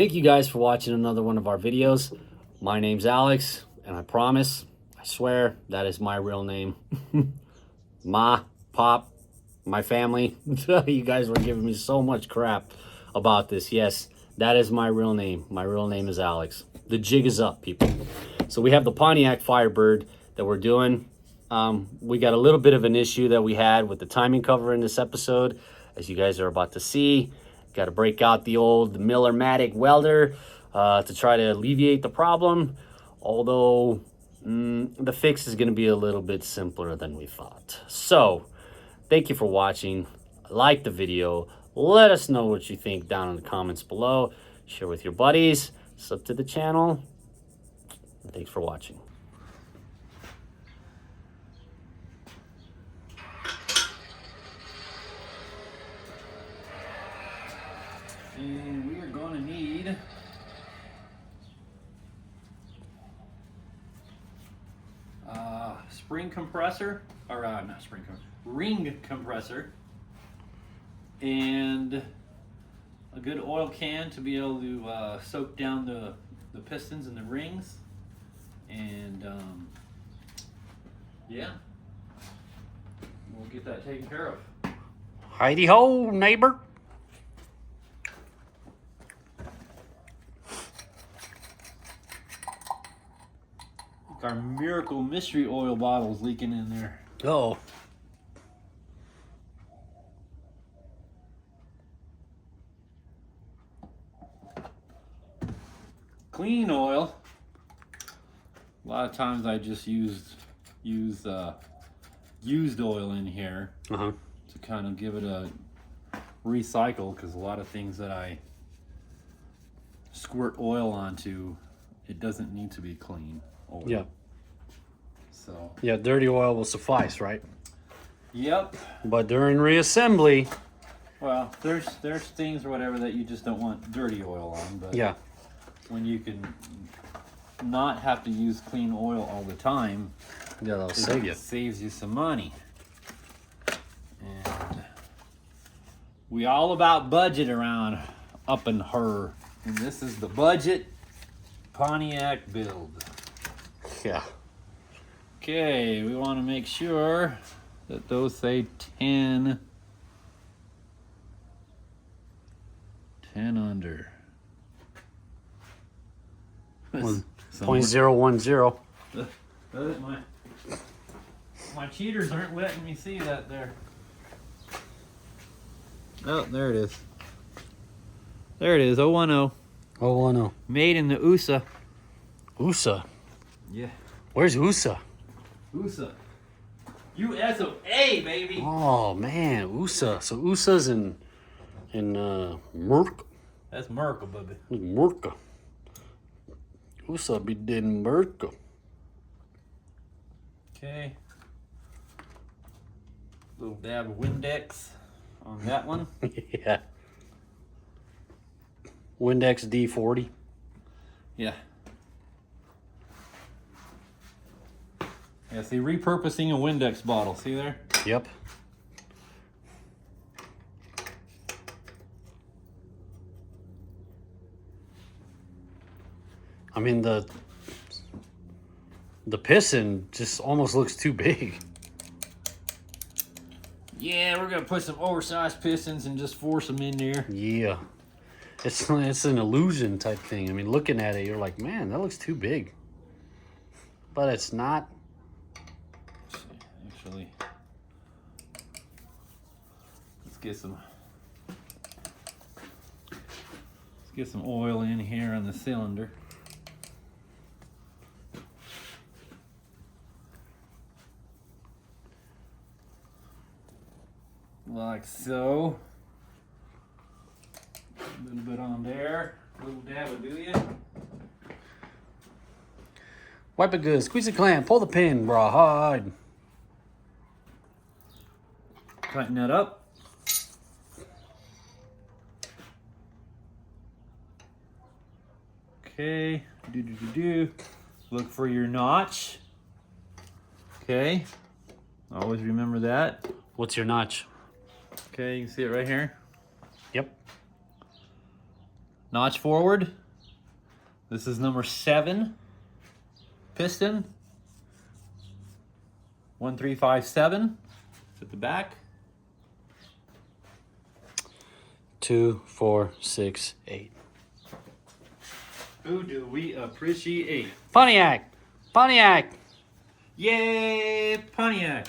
Thank you guys for watching another one of our videos. My name's Alex, and I promise, I swear, that is my real name. Ma, Pop, my family. You guys were giving me so much crap about this. Yes, that is my real name. My real name is Alex. The jig is up, people. So we have the Pontiac Firebird that we're doing. We got a little bit of an issue that we had with the timing cover in this episode, as you guys are about to see. Got to break out the old Miller-Matic welder to try to alleviate the problem. Although the fix is going to be a little bit simpler than we thought. So thank you for watching. Like the video. Let us know what you think down in the comments below. Share with your buddies. Sub to the channel. Thanks for watching. And we are going to need spring compressor, or not spring compressor, ring compressor, and a good oil can to be able to soak down the pistons and the rings. And yeah, we'll get that taken care of. Heidi ho, neighbor. Our miracle mystery oil bottle's leaking in there. Oh. Clean oil. A lot of times I just use used oil in here to kind of give it a recycle, because a lot of things that I squirt oil onto, it doesn't need to be clean oil. Yeah. So. Yeah, dirty oil will suffice, right? Yep. But during reassembly, well, there's things or whatever that you just don't want dirty oil on, but yeah, when you can not have to use clean oil all the time, yeah, that'll save you. It saves you some money. And we all about budget around up in her. And this is the budget Pontiac build. Yeah. Okay, we want to make sure that those say 10 under. 0.010. My cheaters aren't letting me see that there. Oh, there it is. There it is, 010. Oh, I know. Made in the USA. USA. Yeah. Where's USA? USA. US of A, baby. Oh man, USA. So USA's in Merck. That's Merkel, baby. Merca. USA be dead in Merca. Okay. Little dab of Windex on that one. Yeah. Windex D40. Yeah. Yeah, see, repurposing a Windex bottle. See there? Yep. I mean, the piston just almost looks too big. Yeah, we're gonna put some oversized pistons and just force them in there. Yeah. It's an illusion type thing. I mean, looking at it, you're like, man, that looks too big. But it's not. Actually, let's get some oil in here on the cylinder. Like so. A little bit on there. A little dab will do you. Wipe it good. Squeeze the clamp. Pull the pin, rawhide. Tighten that up. Okay. Look for your notch. Okay. Always remember that. What's your notch? Okay, you can see it right here. Yep. notch forward. This is number 7 piston. 1357 at the back. 2, 4, 6, 8. Who do we appreciate? Pontiac! Pontiac! Yay, Pontiac!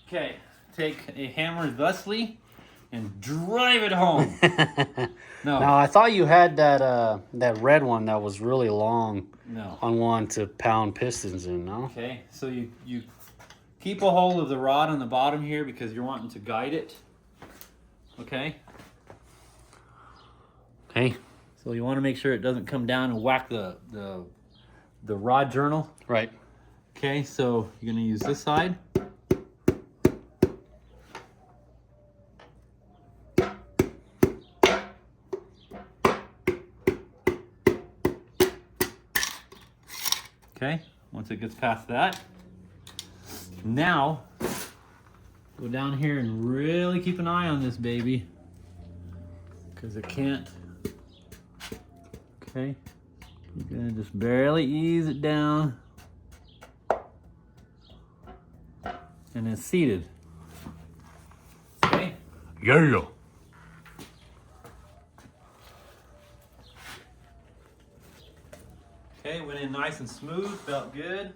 Okay, take a hammer thusly and drive it home. No. Now, I thought you had that red one that was really long. No. On one to pound pistons in, no? Okay, so you keep a hold of the rod on the bottom here because you're wanting to guide it. Okay? Okay. So you want to make sure it doesn't come down and whack the rod journal. Right. Okay, so you're going to use this side. Okay, once it gets past that, now go down here and really keep an eye on this baby because it can't. Okay, you're gonna just barely ease it down and it's seated. Okay. Yeah. Okay, went in nice and smooth, felt good.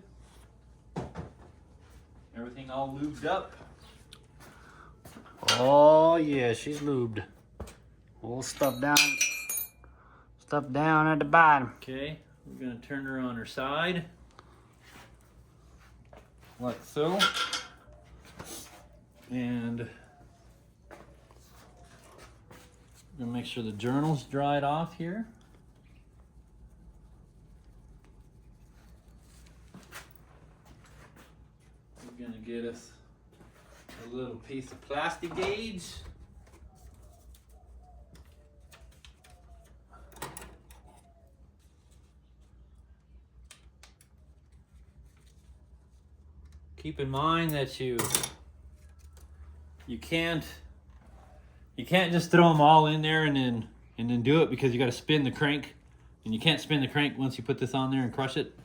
Everything all lubed up. Oh yeah, she's lubed. All stuff down at the bottom. Okay, we're gonna turn her on her side. Like so. And we're gonna make sure the journal's dried off here. We're gonna get us a little piece of plastic gauge. Keep in mind that you can't just throw them all in there and then do it because you got to spin the crank, and you can't spin the crank once you put this on there and crush it.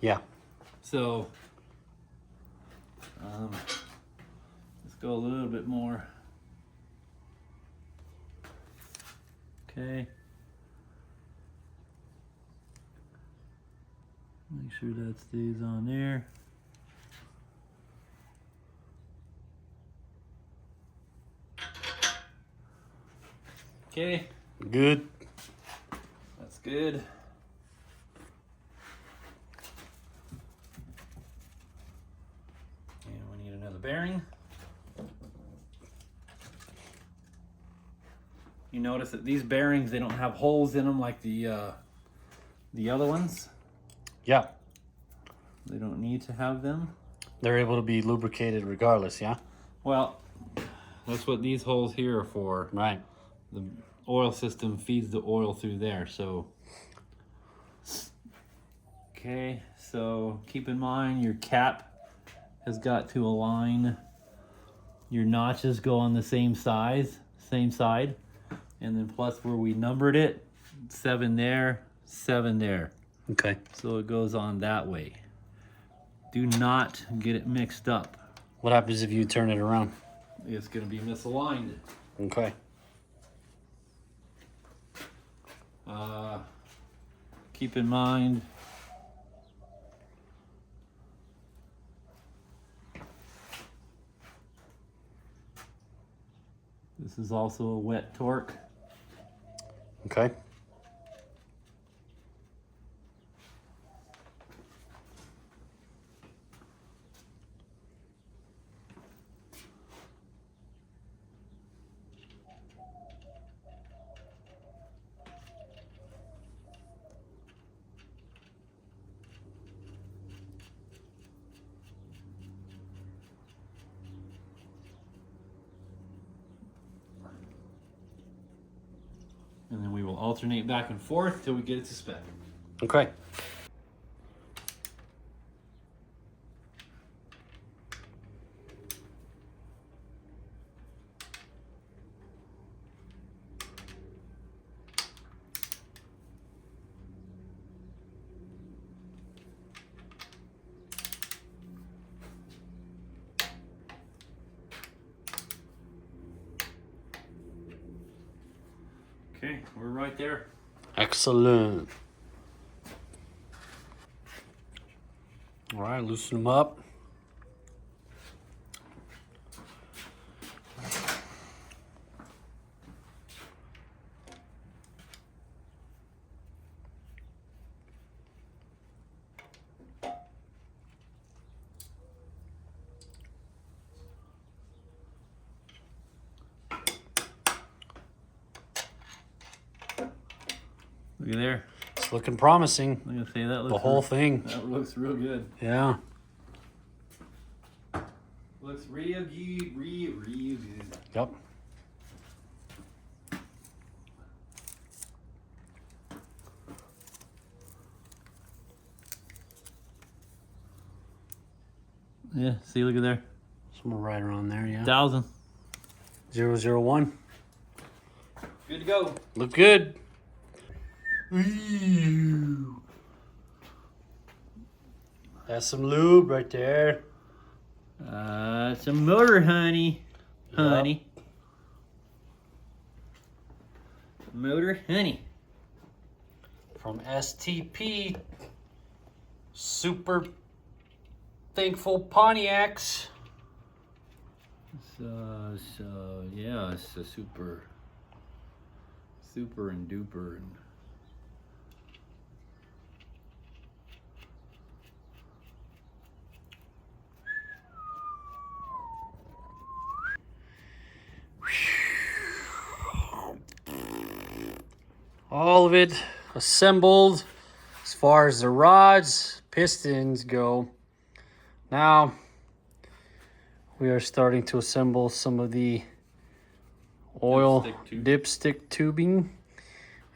Yeah. So let's go a little bit more. Okay. Make sure that stays on there. Okay. Good. That's good. And we need another bearing. You notice that these bearings, they don't have holes in them like the other ones. Yeah. They don't need to have them. They're able to be lubricated regardless, yeah? Well, that's what these holes here are for. Right. The oil system feeds the oil through there, so. Okay, so keep in mind your cap has got to align. Your notches go on the same side. And then plus where we numbered it, 7 there, 7 there. Okay. So it goes on that way. Do not get it mixed up. What happens if you turn it around? It's going to be misaligned. Okay. Keep in mind this is also a wet torque. Okay. And then we will alternate back and forth till we get it to spec. Okay. Okay, we're right there. Excellent. All right, loosen them up. Look at there. It's looking promising. I'm gonna say that looks The whole thing. That looks real good. Yeah. Looks real good, real good. Yep. Yeah, see, look at there. Somewhere right around there, yeah. 1,000. 001. Good to go. Look good. Ooh. That's some lube right there. Some motor honey. Yep. Honey. Motor honey. From STP. Super thankful Pontiacs. So yeah, it's a super and duper and all of it assembled as far as the rods, pistons go. Now we are starting to assemble some of the oil dipstick tubing,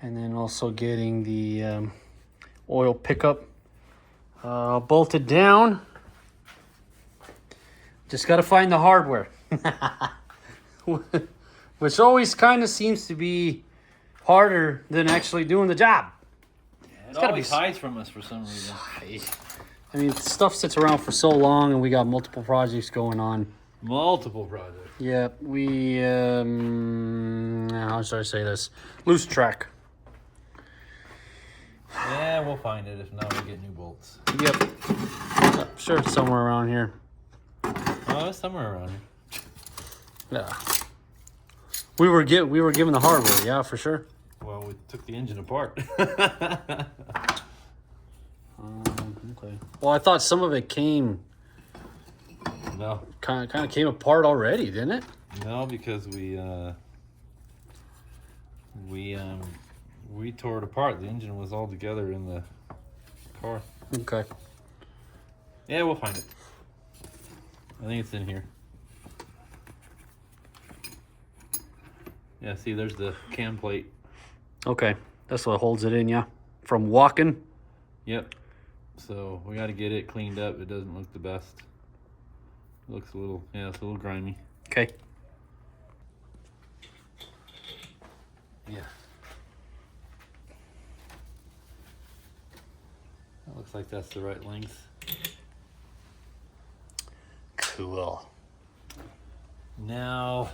and then also getting the oil pickup bolted down. Just got to find the hardware, which always kind of seems to be harder than actually doing the job. it always hides from us for some reason. I mean, stuff sits around for so long, and we got multiple projects going on. Multiple projects. Yeah, we, how should I say this? Loose track. Yeah, we'll find it if not we get new bolts. Yep. I'm sure it's somewhere around here. Oh, it's somewhere around here. Yeah. We were given the hardware, yeah, for sure. Well, we took the engine apart. Okay. Well, I thought some of it came... No. Kind of came apart already, didn't it? No, because we tore it apart. The engine was all together in the car. Okay. Yeah, we'll find it. I think it's in here. Yeah, see, there's the cam plate. Okay. That's what holds it in, yeah? From walking? Yep. So we got to get it cleaned up. It doesn't look the best. It looks a little, yeah, it's a little grimy. Okay. Yeah. That looks like that's the right length. Cool. Now,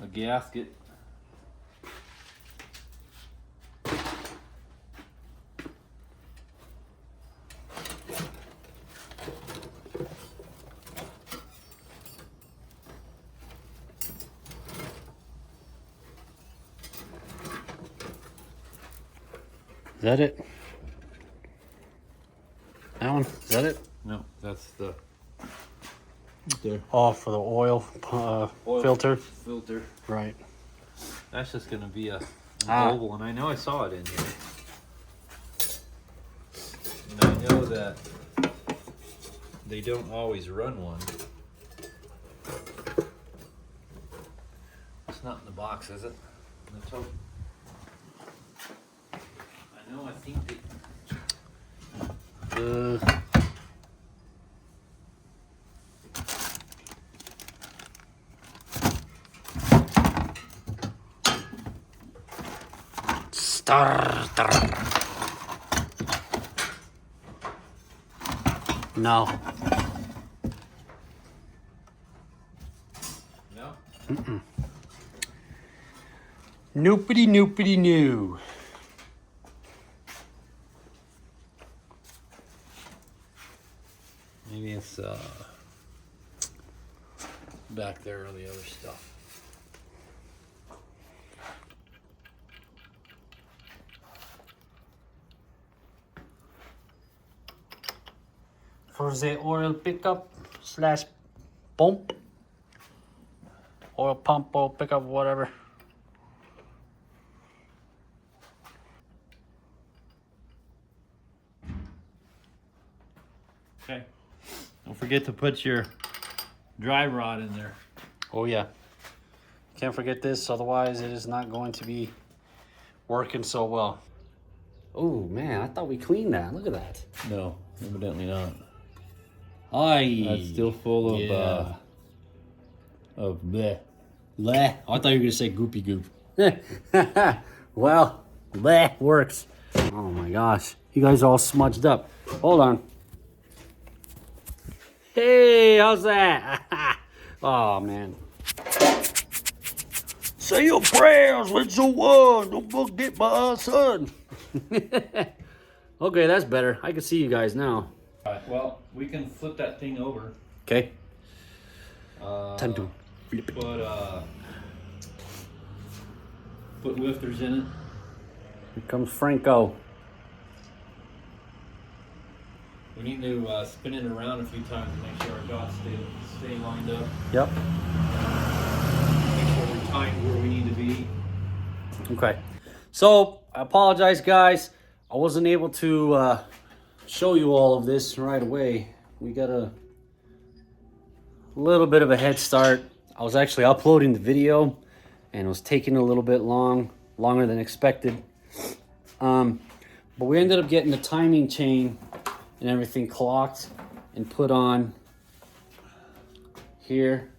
a gasket. Is that it? That one? Is that it? No, that's the there. Oh, for the oil, filter? Filter. Right. That's just gonna be an Ah. oval, and I know I saw it in here. And I know that they don't always run one. It's not in the box, is it? In the tote. I know. I think they. Starter. No. No. Noopity noopity noo. Maybe it's back there or the other stuff. For the oil pickup slash pump. Oil pump, oil pickup, whatever. Okay. Don't forget to put your dry rod in there. Oh yeah. Can't forget this, otherwise it is not going to be working so well. Oh man, I thought we cleaned that. Look at that. No, evidently not. Aye. That's still full of bleh. Bleh. Oh, I thought you were gonna say goopy goop. Well, bleh works. Oh my gosh. You guys are all smudged up. Hold on. Hey, how's that? Oh man. Say your prayers, let your one. Don't forget my son. Okay, that's better. I can see you guys now. Alright, well, we can flip that thing over. Okay. Time to flip it. Put lifters in it. Here comes Franco. We need to spin it around a few times to make sure our dots stay lined up. Yep. Make sure we're timed where we need to be. Okay. So, I apologize, guys. I wasn't able to show you all of this right away. We got a little bit of a head start. I was actually uploading the video and it was taking a little bit longer than expected. But we ended up getting the timing chain and everything clocked and put on here.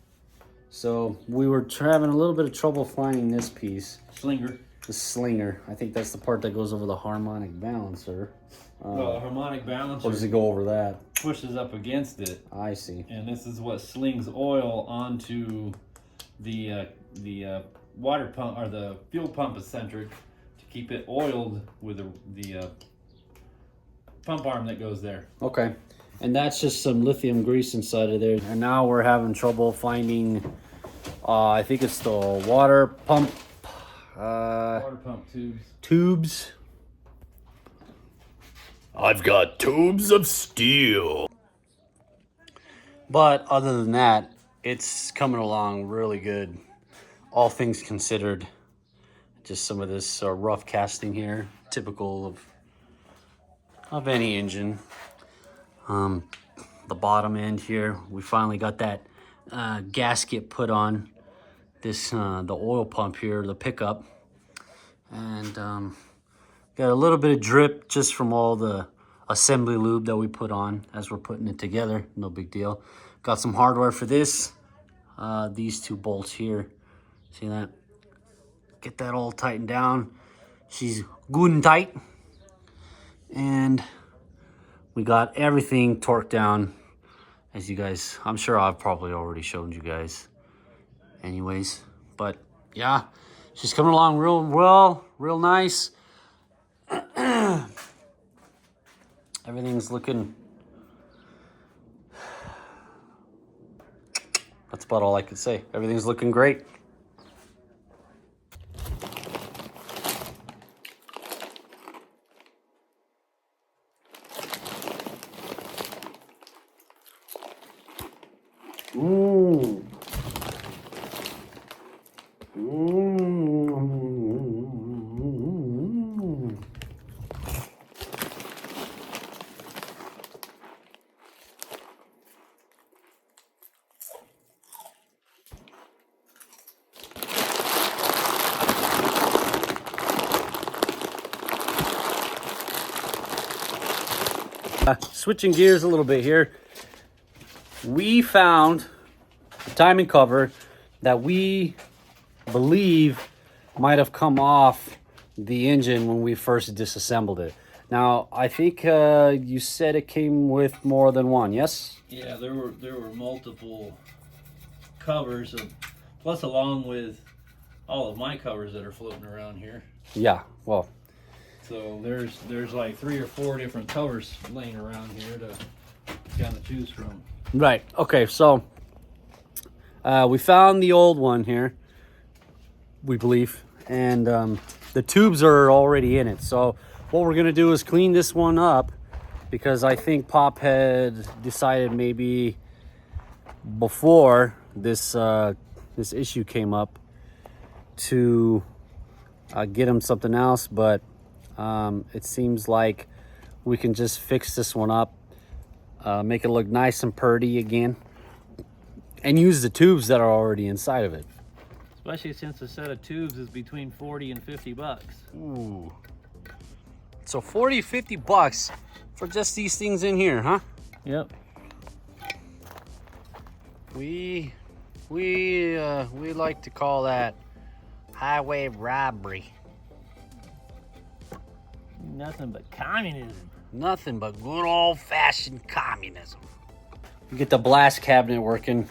So we were having a little bit of trouble finding this piece. Slinger. The slinger. I think that's the part that goes over the harmonic balancer. Well, the harmonic balancer Or does it go over that? pushes up against it. I see. And this is what slings oil onto the water pump or the fuel pump eccentric to keep it oiled with the pump arm that goes there. Okay. And that's just some lithium grease inside of there. And now we're having trouble finding, I think it's the water pump. Water pump Tubes. I've got tubes of steel. But other than that, it's coming along really good. All things considered. Just some of this rough casting here, typical of any engine. The bottom end here, we finally got that gasket put on this the oil pump here, the pickup, and got a little bit of drip just from all the assembly lube that we put on as we're putting it together. No big deal. Got some hardware for this. These two bolts here. See that? Get that all tightened down. She's good and tight. And we got everything torqued down. As you guys, I'm sure I've probably already shown you guys anyways. But yeah, she's coming along real well, real nice. Everything's looking, that's about all I could say. Everything's looking great. Mmm. Switching gears a little bit here, we found a timing cover that we believe might have come off the engine when we first disassembled it. Now, I think you said it came with more than one, yes? Yeah, there were multiple covers, plus along with all of my covers that are floating around here. Yeah, well. So there's like 3 or 4 different covers laying around here to kind of choose from. Right. Okay, so we found the old one here, we believe, and the tubes are already in it. So what we're gonna do is clean this one up, because I think Pop had decided maybe before this this issue came up to get him something else, but it seems like we can just fix this one up, make it look nice and purty again, and use the tubes that are already inside of it. Especially since a set of tubes is between 40 and 50 bucks. Ooh. So 40, 50 bucks for just these things in here, huh? Yep. We like to call that highway robbery. Nothing but communism. Nothing but good old-fashioned communism. We get the blast cabinet working.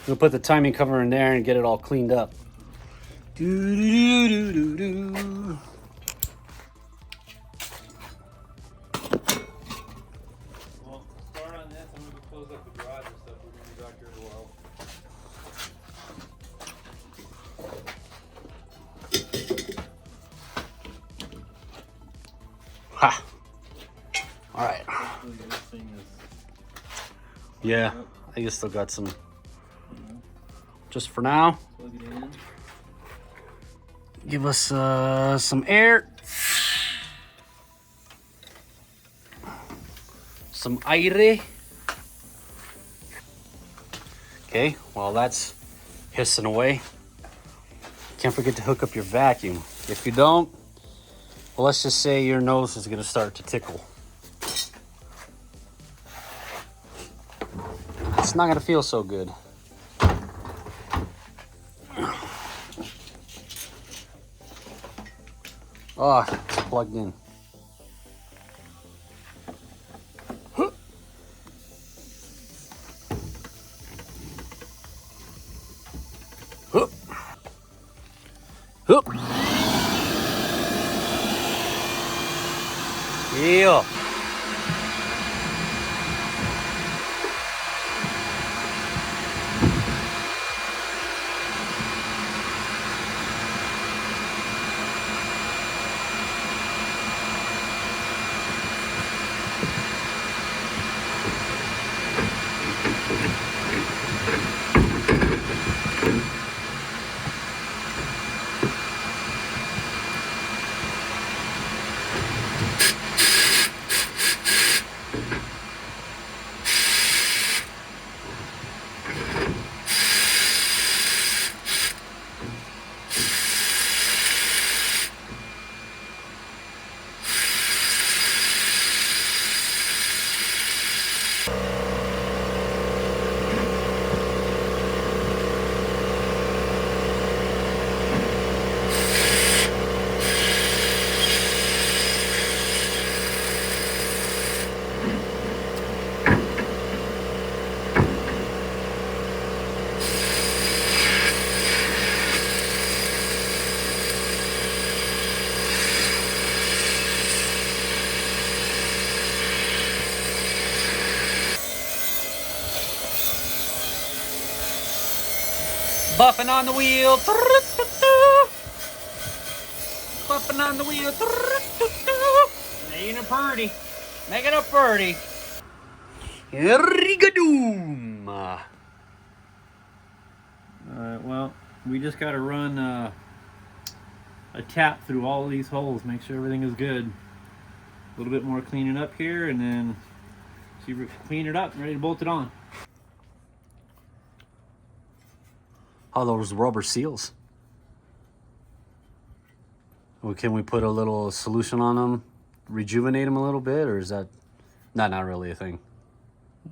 We'll put the timing cover in there and get it all cleaned up. Do-do-do-do-do-do. Well, start on this. I'm going to close up the garage and stuff. We're going to be back here in a while. Ha. All right. Hopefully this thing is... Yeah, I guess still got some. Just for now, Plug it in. give us some air, some aire. Okay, while that's hissing away, can't forget to hook up your vacuum. If you don't, well, let's just say your nose is gonna start to tickle. It's not gonna feel so good. Oh, it's plugged in. Huh. Huh. Huh. Yeah. Buffing on the wheel. Buffing on the wheel. Making it purty. Making it purty. Rigadoom. Alright, well, we just got to run a tap through all of these holes, make sure everything is good. A little bit more cleaning up here, and then see if we can clean it up and ready to bolt it on. Oh, those rubber seals. Well, can we put a little solution on them, rejuvenate them a little bit, or is that not really a thing?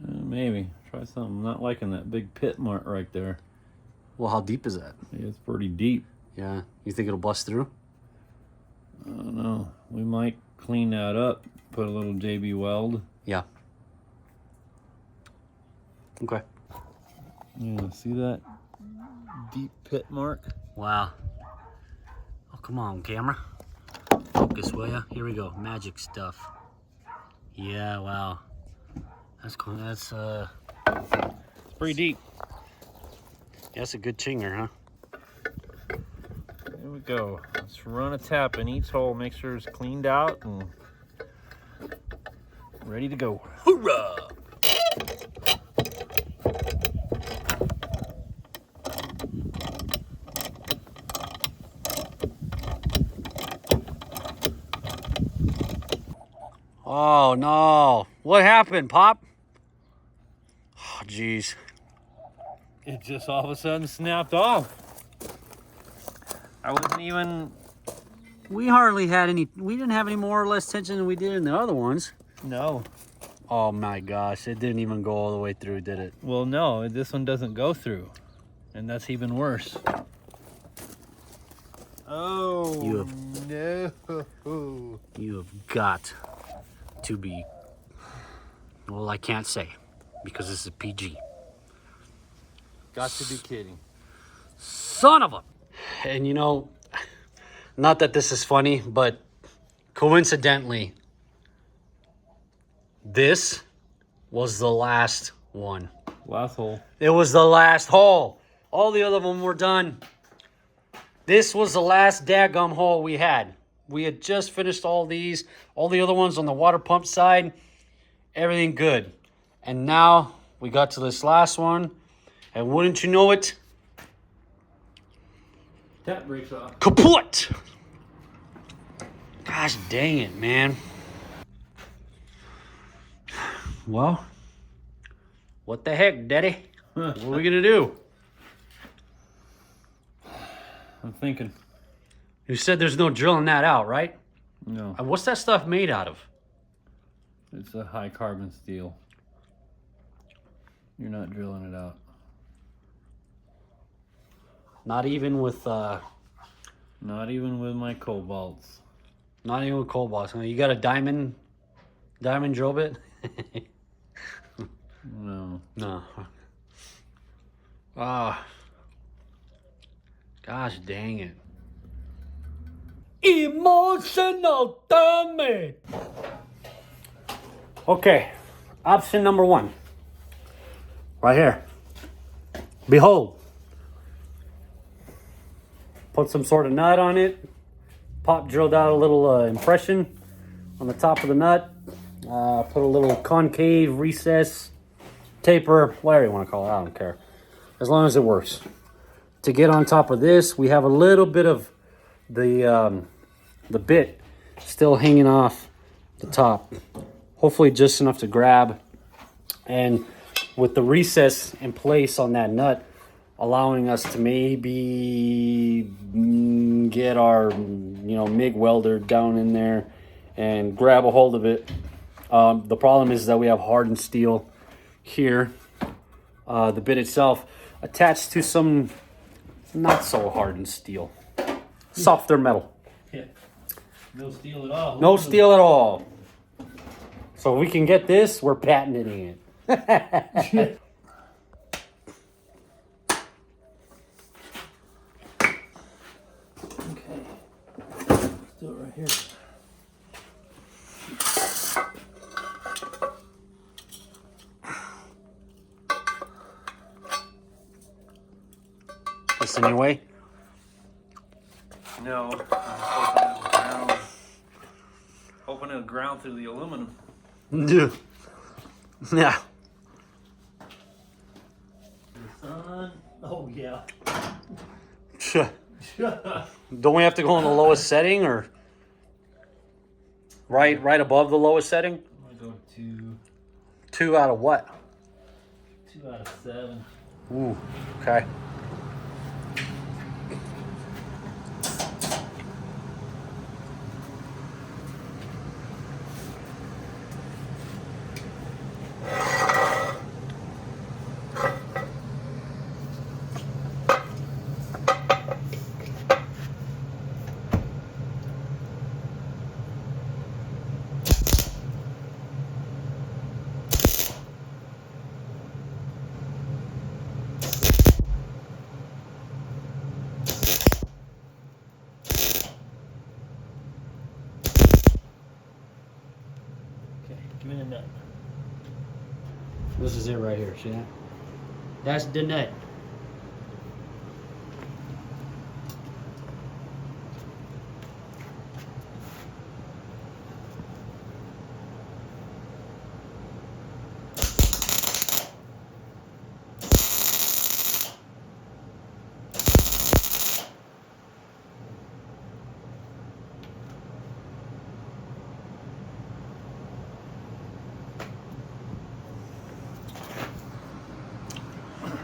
Maybe. Try something. I'm not liking that big pit mark right there. Well, how deep is that? Yeah, it's pretty deep. Yeah. You think it'll bust through? I don't know. We might clean that up, put a little JB weld. Yeah. Okay. Yeah, see that deep pit mark? Wow. come on, camera. Focus, will ya? Here we go. Magic stuff. Yeah, wow. That's cool. That's It's pretty deep. that's a good chinger, huh? There we go. Let's run a tap in each hole, make sure it's cleaned out and ready to go. Hoorah! Oh no! What happened, Pop? Oh, jeez. It just all of a sudden snapped off. I wasn't even... We hardly had any. We didn't have any more or less tension than we did in the other ones. No. Oh my gosh! It didn't even go all the way through, did it? Well, no, this one doesn't go through. And that's even worse. Oh, You have, no. you have got to be. Well, I can't say because this is PG. Got to be kidding. Son of a. And you know, not that this is funny, but coincidentally, this was the last one. Last hole. It was the last hole. All the other them were done. This was the last daggum hole we had. We had just finished all these. All the other ones on the water pump side. Everything good. And now we got to this last one. And wouldn't you know it? Tap breaks off. Kaput! Gosh dang it, man. Well, what the heck, Daddy? What are we gonna do? I'm thinking. You said there's no drilling that out, right? No. What's that stuff made out of? It's a high carbon steel. You're not drilling it out. Not even with Not even with my cobalts. not even with cobalt. You got a diamond drill bit? No. No. Ah. Gosh dang it. Emotional damage. Okay. Option number 1. Right here. Behold. Put some sort of nut on it. Pop drilled out a little impression on the top of the nut. Put a little concave recess, taper, whatever you want to call it. I don't care. As long as it works. To get on top of this, we have a little bit of the bit still hanging off the top. Hopefully just enough to grab. And with the recess in place on that nut, allowing us to maybe get our, MIG welder down in there and grab a hold of it. The problem is that we have hardened steel here. The bit itself attached to some not so hardened steel. Softer metal. Yeah. No steel at all. No steel at all. So if we can get this, we're patenting it. Let's do it right here. This in your way? No. I'm hoping it'll ground through the aluminum. Yeah. Son. Oh, yeah. Don't we have to go on the lowest setting or right above the lowest setting? I'm going to go 2 out of what? 2 out of 7. Ooh, okay. This is it right here. See that? That's the nut.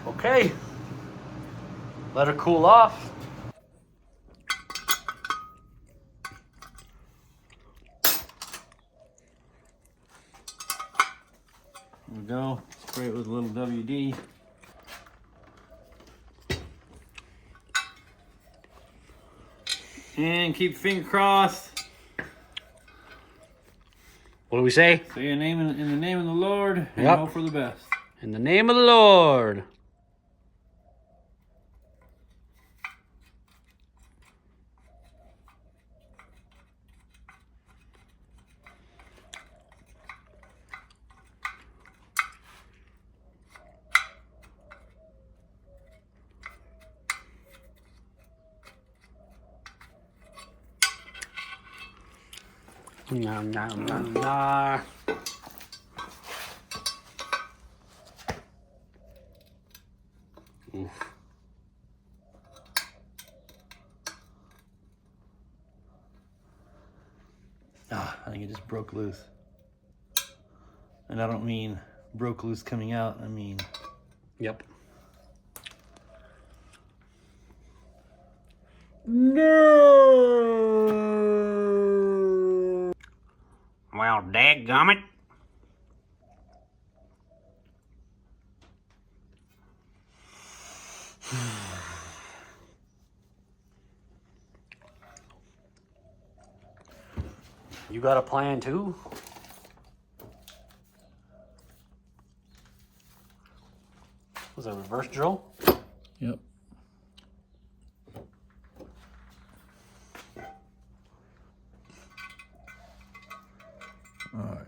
Okay, let her cool off. There we go. Spray it with a little WD. And keep your finger crossed. What do we say? Say your name in the name of the Lord and Yep. hope for the best. In the name of the Lord. Nom, nom, nom, nom. Oof. I think it just broke loose. And I don't mean broke loose coming out, I mean... Yep. No! Well, dadgummit. You got a plan too? Was that reverse drill? Yep. All right.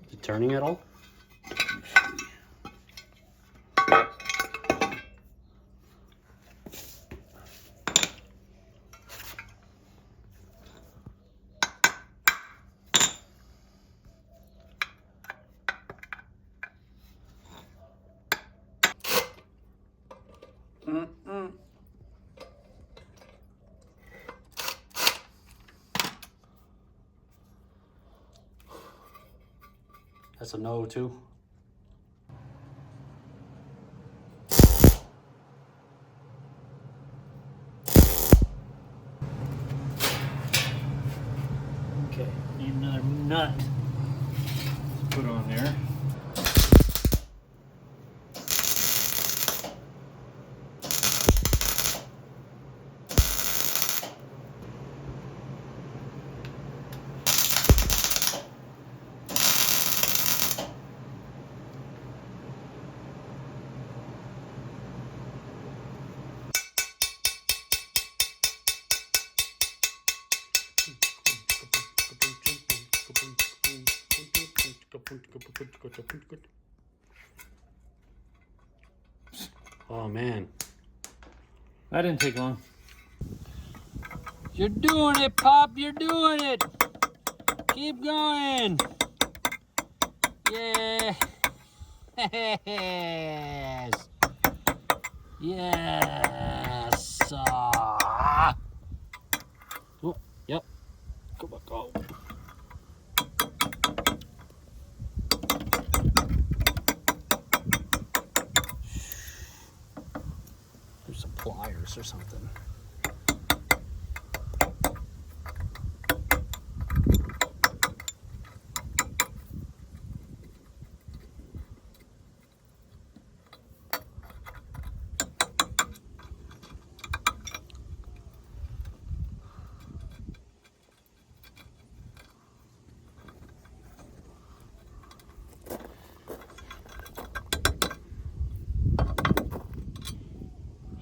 Is it turning at all? That's a no too. Okay, need another nut. Put on there. Oh man. That didn't take long. You're doing it, Pop. You're doing it. Keep going. Yeah. Yes. Yes. Oh, yep. Go back. Go. There's some pliers or something.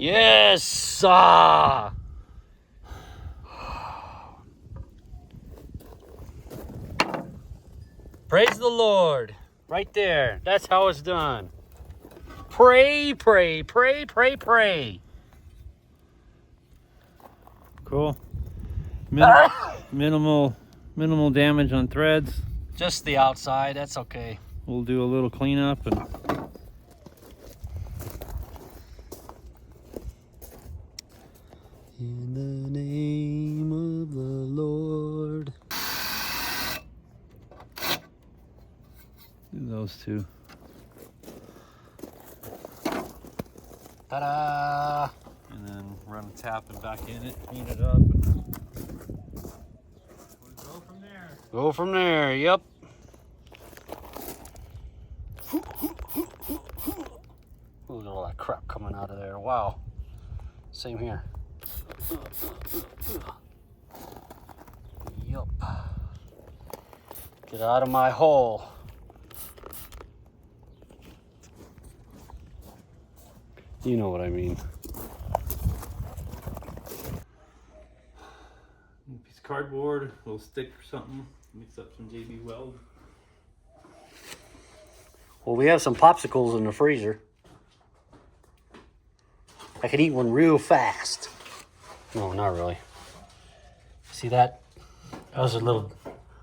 Yes! Praise the Lord. Right there. That's how it's done. Pray, pray, pray, pray, pray. Cool. Minimal damage on threads. Just the outside. That's okay. We'll do a little cleanup and in the name of the Lord. do those two. Ta-da! And then run a tap and back in it, clean it up, and we'll go from there. Go from there, yep. Look at all that crap coming out of there. Wow. Same here. Yup. Get out of my hole. You know what I mean. Piece of cardboard, a little stick or something. Mix up some JB Weld. Well, we have some popsicles in the freezer. I could eat one real fast. No, not really. See that? That was a little...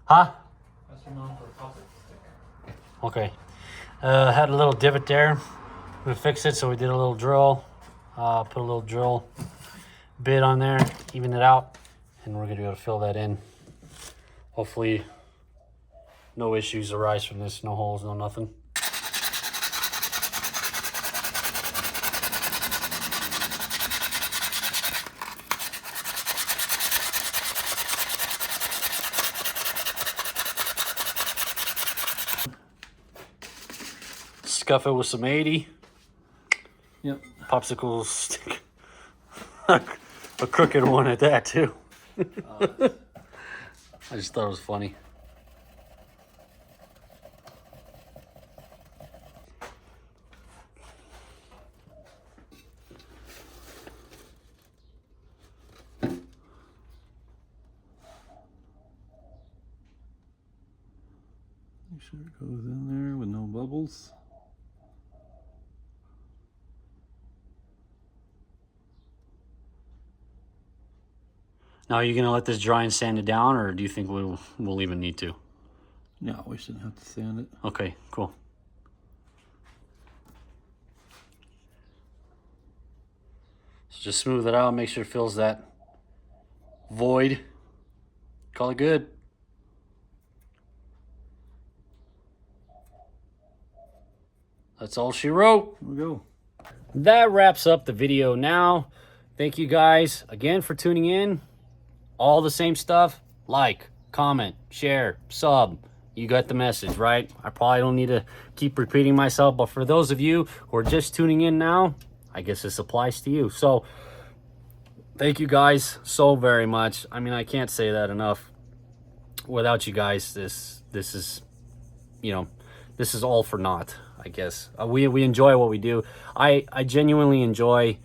Huh? That's your mom for a popsicle stick. Okay. Had a little divot there. We fixed it, so we did a little drill. Put a little drill bit on there, even it out, and we're gonna be able to fill that in. Hopefully, no issues arise from this. No holes, no nothing. Scuff it with some 80. Yep. Popsicle stick. A crooked one at that, too. I just thought it was funny. Make sure it goes in there with no bubbles. Now, are you going to let this dry and sand it down, or do you think we'll even need to? No, we shouldn't have to sand it. Okay, cool. So just smooth it out, make sure it fills that void. Call it good. That's all she wrote. Here we go. That wraps up the video now. Thank you guys again for tuning in. All the same stuff. Like, comment, share, sub. You got the message, right? I probably don't need to keep repeating myself, but for those of you who are just tuning in now, I guess this applies to you. So thank you guys so very much. I mean, I can't say that enough. Without you guys, this is, you know, this is all for naught, I guess. We enjoy what we do. I genuinely enjoy,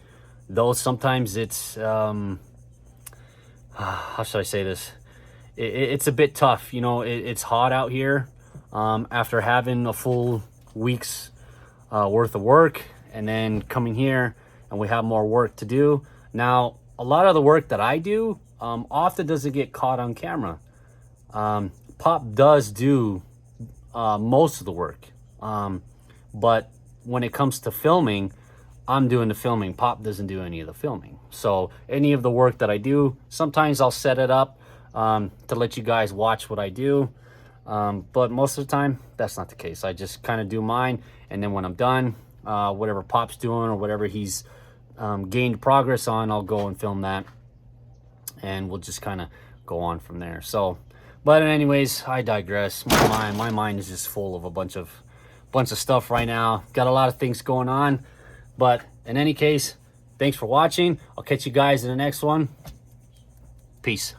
though sometimes it's how should I say this? It's a bit tough, you know. It's hot out here after having a full week's worth of work, and then coming here and we have more work to do. Now, a lot of the work that I do often doesn't get caught on camera. Pop does do most of the work, but when it comes to filming, I'm doing the filming. Pop doesn't do any of the filming. So any of the work that I do, sometimes I'll set it up to let you guys watch what I do. But most of the time, that's not the case. I just kind of do mine. And then when I'm done, whatever Pop's doing or whatever he's gained progress on, I'll go and film that. And we'll just kind of go on from there. So, but anyways, I digress. My mind is just full of a bunch of stuff right now. Got a lot of things going on. But in any case, thanks for watching. I'll catch you guys in the next one. Peace.